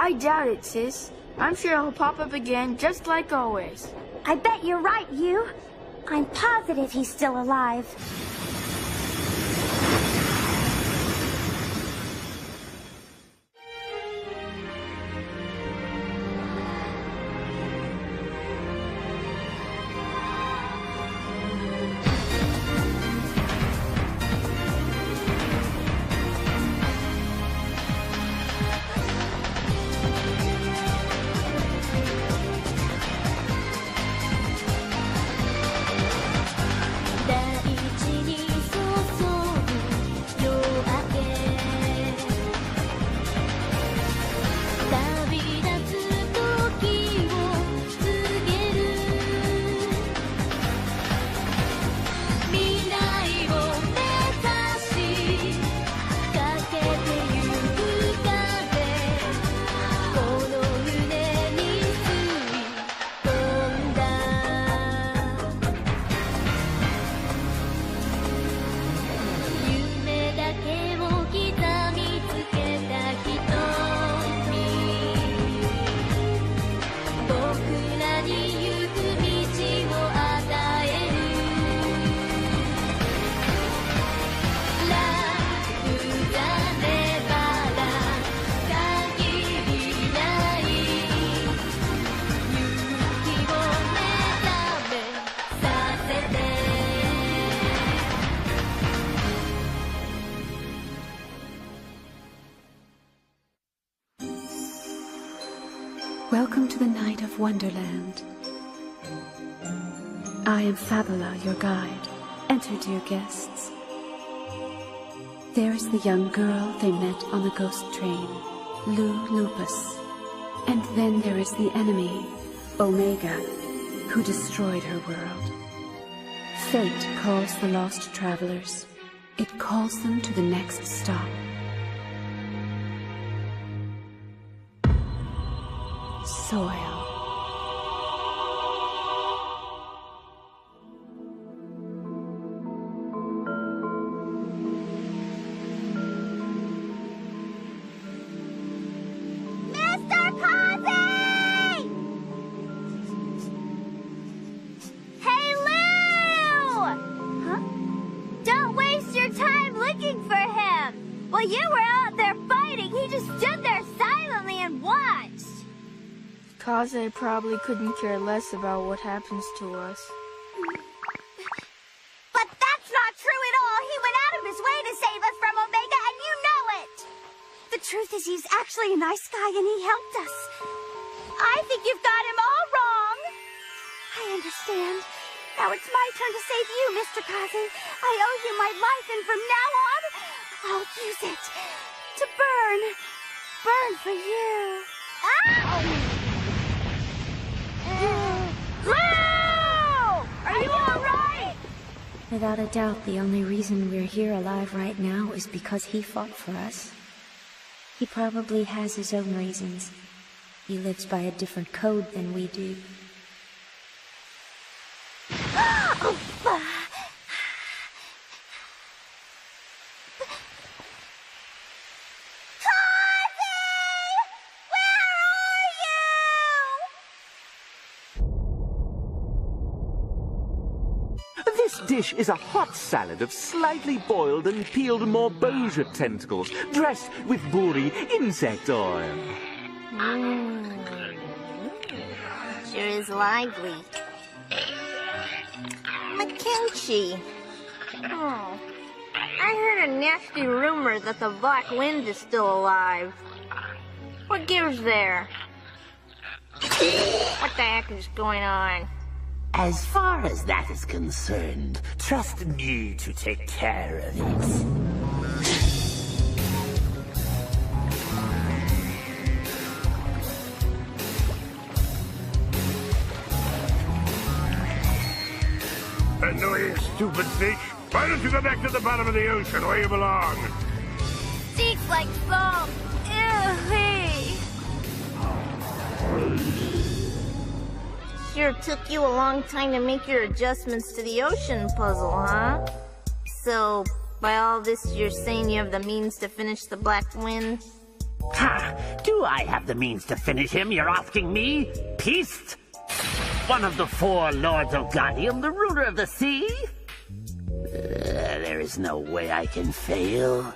I doubt it, sis. I'm sure he'll pop up again, just like always. I bet you're right, you. I'm positive he's still alive. Welcome to the night of Wonderland. I am Fabula, your guide. Enter, dear guests. There is the young girl they met on the ghost train, Lu Lupus. And then there is the enemy, Omega, who destroyed her world. Fate calls the lost travelers. It calls them to the next stop. Soil. Kaze probably couldn't care less about what happens to us. But that's not true at all! He went out of his way to save us from Omega, and you know it! The truth is he's actually a nice guy, and he helped us. I think you've got him all wrong! I understand. Now it's my turn to save you, Mr. Kaze. I owe you my life, and from now on, I'll use it to burn. Burn for you. Ow! Are you all right? Without a doubt, the only reason we're here alive right now is because he fought for us. He probably has his own reasons. He lives by a different code than we do. This dish is a hot salad of slightly boiled and peeled morbosia tentacles, dressed with buri insect oil. Sure is lively. Mackenzie. Oh, I heard a nasty rumor that the Black Wind is still alive. What gives there? What the heck is going on? As far as that is concerned, trust me to take care of it. Annoying stupid fish. Why don't you go back to the bottom of the ocean where you belong? Stinks like foam. Ew. Sure took you a long time to make your adjustments to the ocean puzzle, huh? So, by all this, you're saying you have the means to finish the Black Wind? Ha! Do I have the means to finish him, you're asking me? Peast? One of the 4 Lords of Gaudium, the ruler of the sea? There is no way I can fail.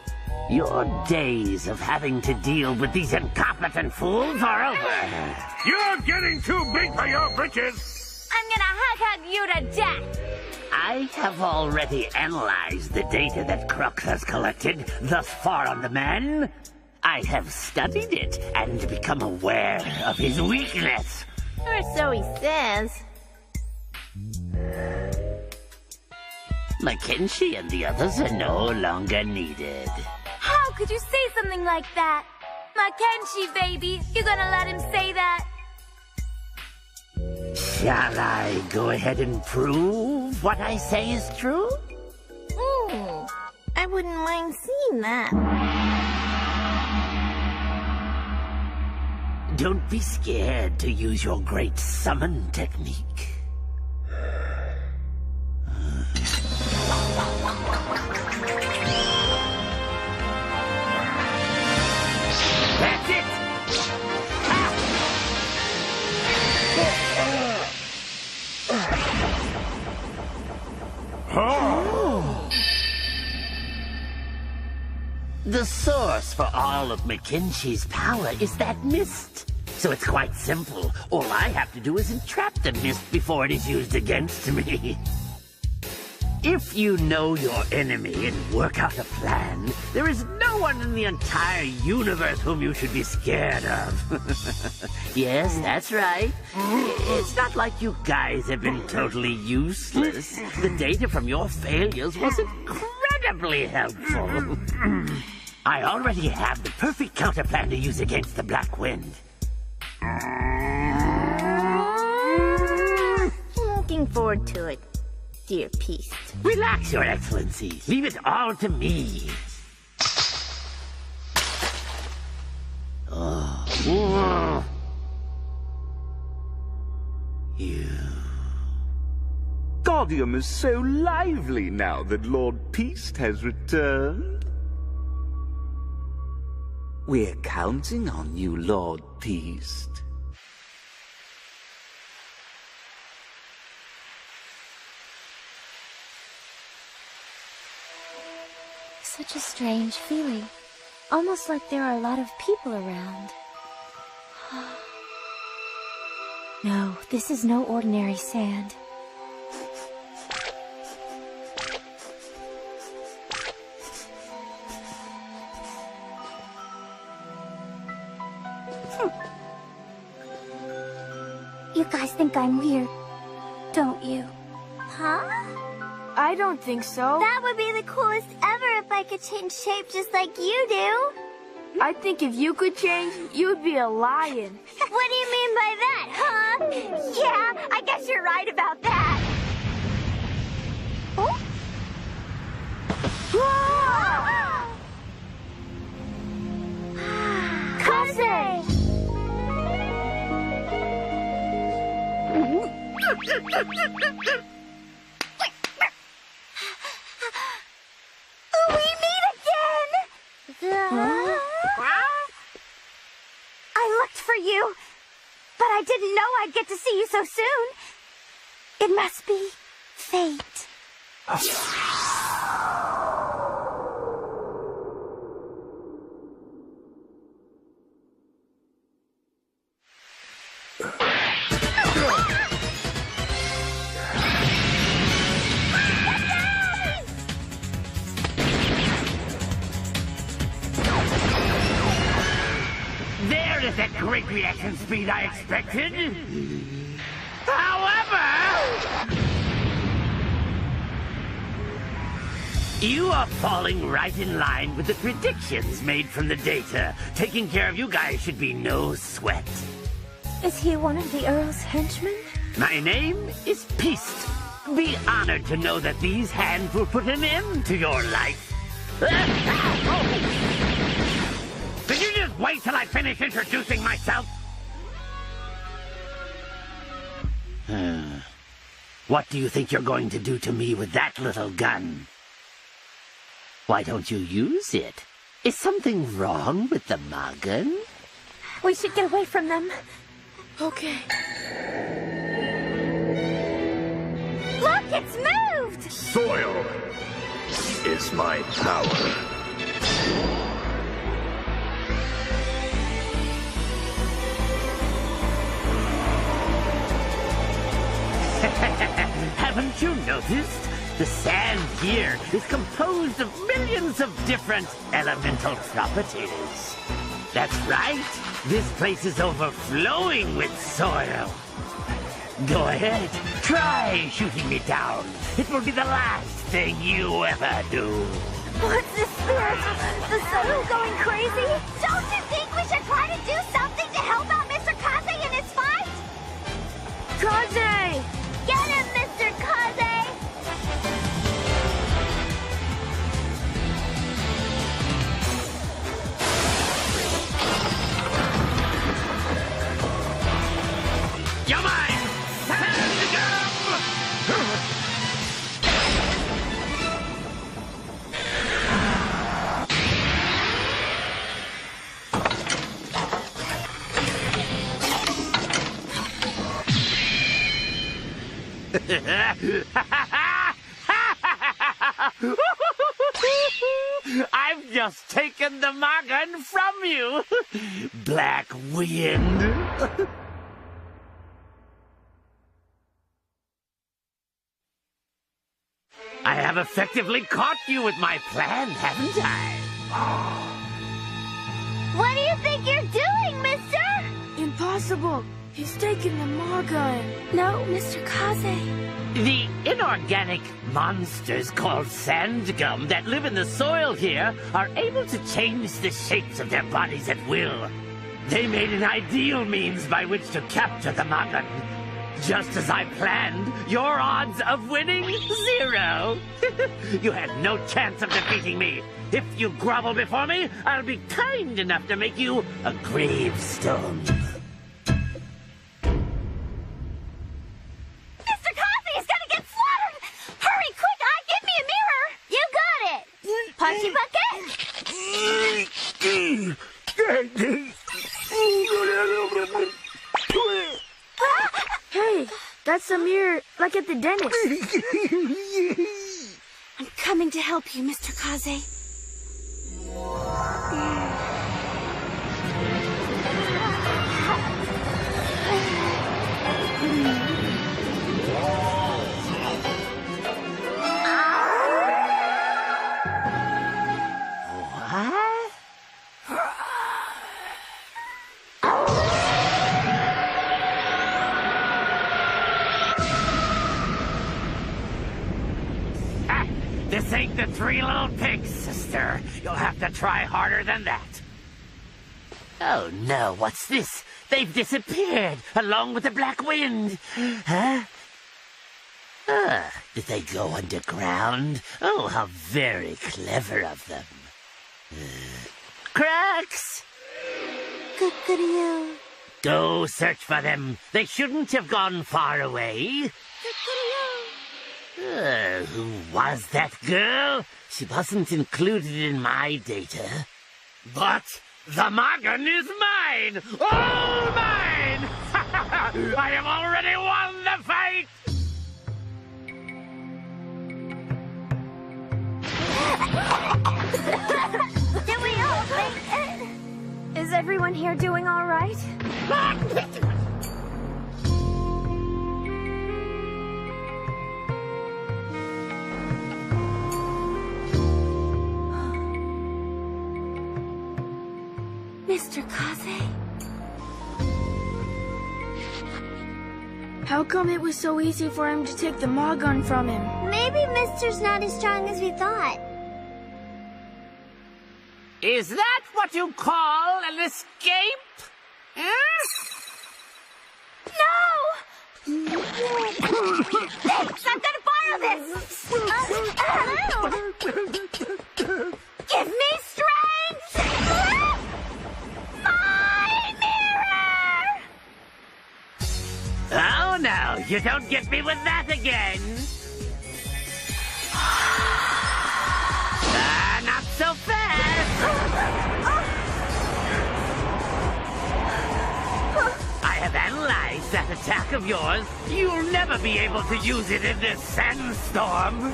Your days of having to deal with these incompetent fools are over. You're getting too big for your britches! I'm gonna hug you to death! I have already analyzed the data that Crux has collected thus far on the man. I have studied it and become aware of his weakness. Or so he says. Mackenzie and the others are no longer needed. How could you say something like that? Mackenzie, baby, you gonna let him say that? Shall I go ahead and prove what I say is true? I wouldn't mind seeing that. Don't be scared to use your great summon technique. That's it! The source for all of Mackenzie's power is that mist. So it's quite simple. All I have to do is entrap the mist before it is used against me. If you know your enemy and work out a plan, there is no one in the entire universe whom you should be scared of. Yes, that's right. It's not like you guys have been totally useless. The data from your failures was incredibly helpful. I already have the perfect counterplan to use against the Black Wind. Looking forward to it, dear Peast. Relax, Your Excellency. Leave it all to me. You. Gaudium is so lively now that Lord Peast has returned. We're counting on you, Lord Peast. Such a strange feeling. Almost like there are a lot of people around. No, this is no ordinary sand. You guys think I'm weird, don't you? Huh? I don't think so. That would be the coolest ever if I could change shape just like you do. I think if you could change, you would be a lion. What do you mean by that, huh? Yeah, I guess you're right about that. Oh? Cousin! We meet again! I looked for you, but I didn't know I'd get to see you so soon. It must be fate. There is that great reaction speed I expected. However, you are falling right in line with the predictions made from the data. Taking care of you guys should be no sweat. Is he one of the Earl's henchmen? My name is Peast. Be honored to know that these hands will put an end to your life. Did you just wait till I finish introducing myself? What do you think you're going to do to me with that little gun? Why don't you use it? Is something wrong with the Magen? We should get away from them. Okay. Look, it's moved! Soil is my power. Haven't you noticed? The sand here is composed of millions of different elemental properties. That's right. This place is overflowing with soil. Go ahead. Try shooting me down. It will be the last thing you ever do. What's this, Spirit? The soil going crazy? Don't you think we should try to do something to help out Mr. Kaze in his fight? Kaze! Get him, Mr. Kaze! You're mine! I've just taken the Magan from you, Black Wind. I have effectively caught you with my plan, haven't I? What do you think you're doing, mister? Impossible. He's taking the Magan. No, Mr. Kaze. The inorganic monsters called sandgum that live in the soil here are able to change the shapes of their bodies at will. They made an ideal means by which to capture the Magan. Just as I planned, your odds of winning, 0. You had no chance of defeating me. If you grovel before me, I'll be kind enough to make you a gravestone. Mr. Kaze is gonna get slaughtered! Hurry, quick, give me a mirror! You got it! Punchy bucket? Hey, that's a mirror, like at the dentist. I'm coming to help you, Mr. Kaze. This ain't the Three Little Pigs, sister. You'll have to try harder than that. Oh no, what's this? They've disappeared, along with the Black Wind. Huh? Did they go underground? Oh, how very clever of them. Cracks! Good-good-you. Go search for them. They shouldn't have gone far away. Who was that girl? She wasn't included in my data. But the Magan is mine! All mine! I have already won the fight! Did we all make it? Is everyone here doing all right? Mr. Kaze? How come it was so easy for him to take the Magan from him? Maybe Mister's not as strong as we thought. Is that what you call an escape? No! Thanks, I'm gonna borrow this! Give me strength! My mirror! Oh no, you don't get me with that again! Not so fast! have analyzed that attack of yours. You'll never be able to use it in this sandstorm. Lisa!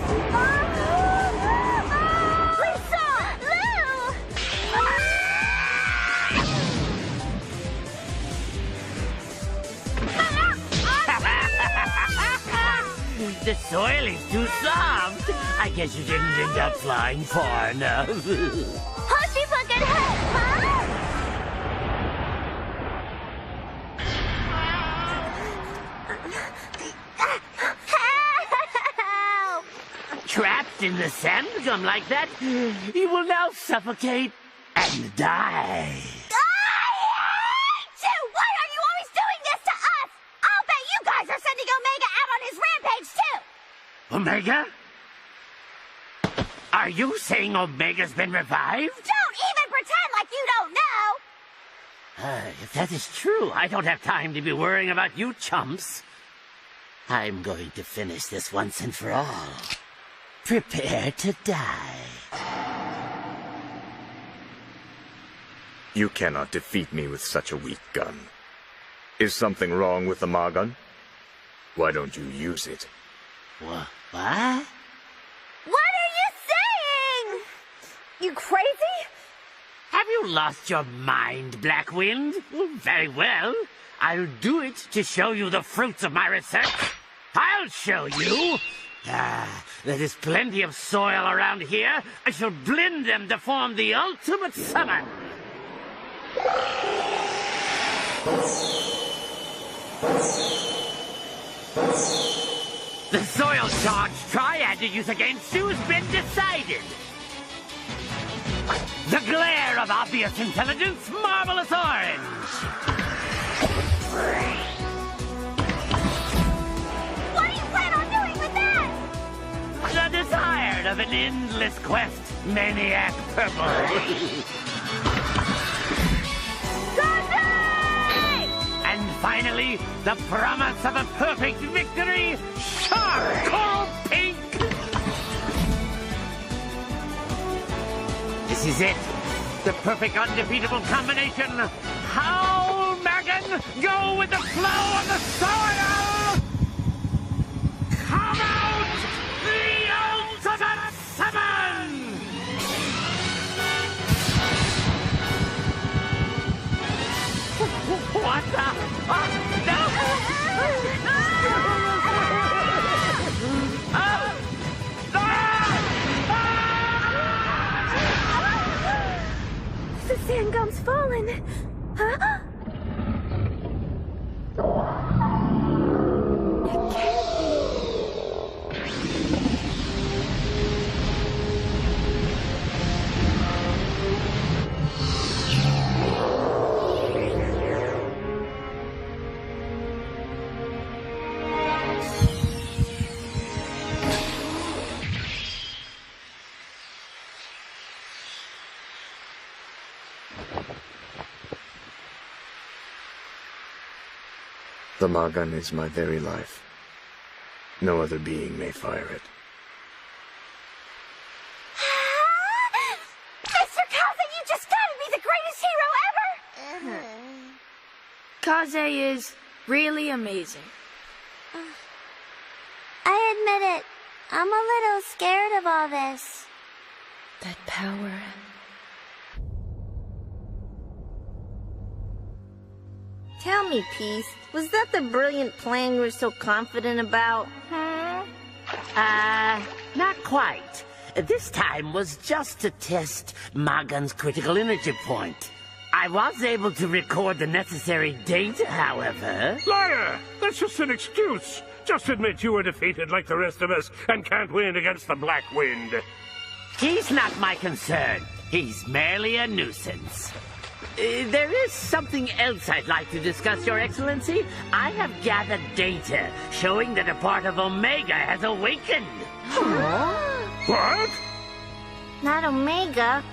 Lou! The soil is too soft. I guess you didn't end up flying far enough. Hushy fucking head, huh? Help! Trapped in the sand gum like that, you will now suffocate and die. Why are you always doing this to us? I'll bet you guys are sending Omega out on his rampage, too! Omega? Are you saying Omega's been revived? Don't even pretend like you don't know! If that is true, I don't have time to be worrying about you chumps. I'm going to finish this once and for all. Prepare to die. You cannot defeat me with such a weak gun. Is something wrong with the Magun? Why don't you use it? What? What are you saying? You crazy? Have you lost your mind, Blackwind? Very well. I'll do it to show you the fruits of my research. I'll show you. There is plenty of soil around here. I shall blend them to form the ultimate summon. The soil charge triad to use against you has been decided. The glare of obvious intelligence, marvelous orange. What do you plan on doing with that? The desired of an endless quest, maniac purple. And finally, the promise of a perfect victory, sharp coral pink. This is it. The perfect undefeatable combination. Howl, Magun! Go with the flow of the soil! Come out! The ultimate summon! What the? Oh, no! The sandgum's fallen. Huh? It can't be. The Magun is my very life. No other being may fire it. Mr. Kaze, you just gotta be the greatest hero ever! Kaze is really amazing. I admit it. I'm a little scared of all this. That power. Tell me, Peace, was that the brilliant plan you were so confident about? Not quite. This time was just to test Magun's critical energy point. I was able to record the necessary data, however. Liar! That's just an excuse. Just admit you were defeated like the rest of us and can't win against the Black Wind. He's not my concern. He's merely a nuisance. There is something else I'd like to discuss, Your Excellency. I have gathered data showing that a part of Omega has awakened. What? Not Omega.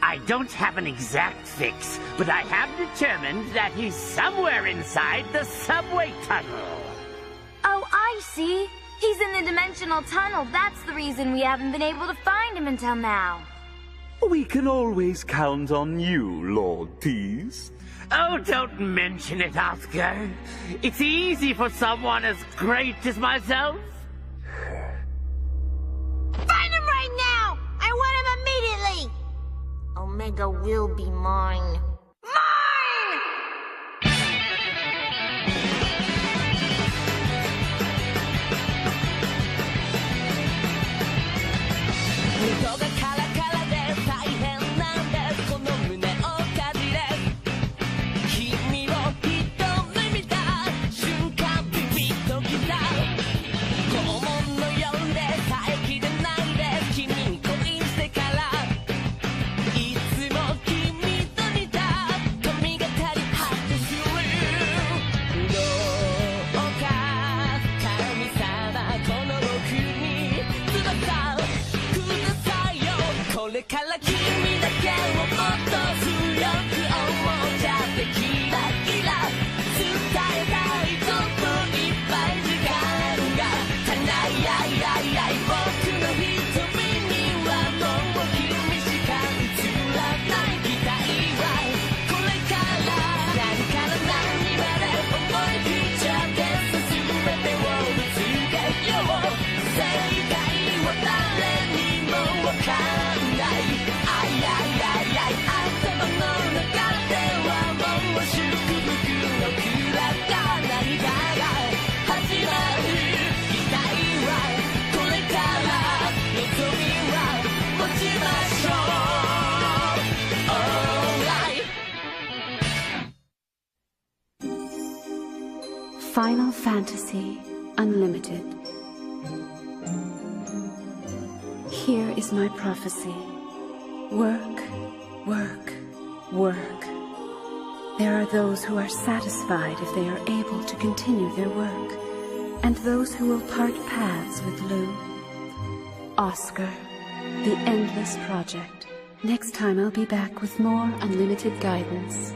I don't have an exact fix, but I have determined that he's somewhere inside the subway tunnel. Oh, I see. He's in the dimensional tunnel. That's the reason we haven't been able to find him until now. We can always count on you, Lord Peace. Oh, don't mention it, Oscar. It's easy for someone as great as myself. Find him right now! I want him immediately! Omega will be mine. Mine! これから君だけをもっと強く思っちゃってキラキラ伝えたいこといっぱい時間が足りない僕の瞳にはもう君しか映らない期待はこれから何から何まで思い切っちゃって全てをぶつけよう正解は誰にもわかる頭の中ではもう祝福のクラが何かが始まる期待はこれから望みは持ちましょう Final Fantasy Unlimited. Here is my prophecy. Work, work, work. There are those who are satisfied if they are able to continue their work, and those who will part paths with Lou. Oscar, The Endless Project. Next time I'll be back with more unlimited guidance.